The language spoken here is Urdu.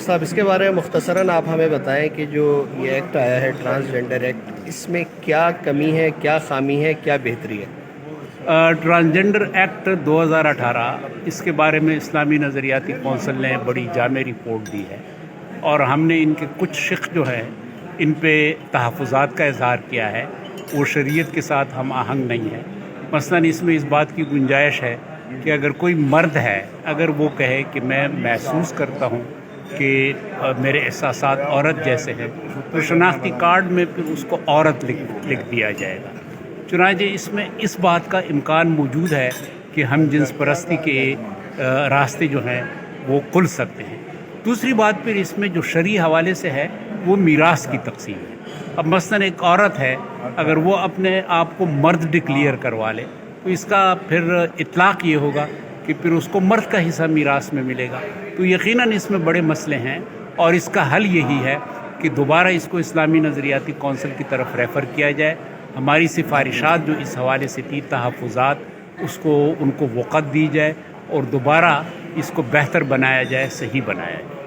صاحب اس کے بارے میں مختصراً آپ ہمیں بتائیں کہ جو یہ ایکٹ آیا ہے ٹرانسجنڈر ایکٹ، اس میں کیا کمی ہے، کیا خامی ہے، کیا بہتری ہے؟ ٹرانسجنڈر ایکٹ 2018 اس کے بارے میں اسلامی نظریاتی کونسل نے بڑی جامع رپورٹ دی ہے، اور ہم نے ان کے کچھ شق جو ہے ان پہ تحفظات کا اظہار کیا ہے۔ وہ شریعت کے ساتھ ہم آہنگ نہیں ہے۔ مثلاً اس میں اس بات کی گنجائش ہے کہ اگر کوئی مرد ہے، اگر وہ کہے کہ میں محسوس کرتا ہوں کہ میرے احساسات عورت جیسے ہیں، تو شناختی کارڈ میں پھر اس کو عورت لکھ دیا جائے گا۔ چنانچہ اس میں اس بات کا امکان موجود ہے کہ ہم جنس پرستی کے راستے جو ہیں وہ کھل سکتے ہیں۔ دوسری بات پھر اس میں جو شرعی حوالے سے ہے وہ میراث کی تقسیم ہے۔ اب مثلاً ایک عورت ہے، اگر وہ اپنے آپ کو مرد ڈکلیئر کروا لے تو اس کا پھر اطلاق یہ ہوگا کہ پھر اس کو مرد کا حصہ میراث میں ملے گا۔ تو یقیناً اس میں بڑے مسئلے ہیں، اور اس کا حل یہی ہے کہ دوبارہ اس کو اسلامی نظریاتی کونسل کی طرف ریفر کیا جائے۔ ہماری سفارشات جو اس حوالے سے تھی، تحفظات، ان کو وقت دی جائے اور دوبارہ اس کو بہتر بنایا جائے، صحیح بنایا جائے۔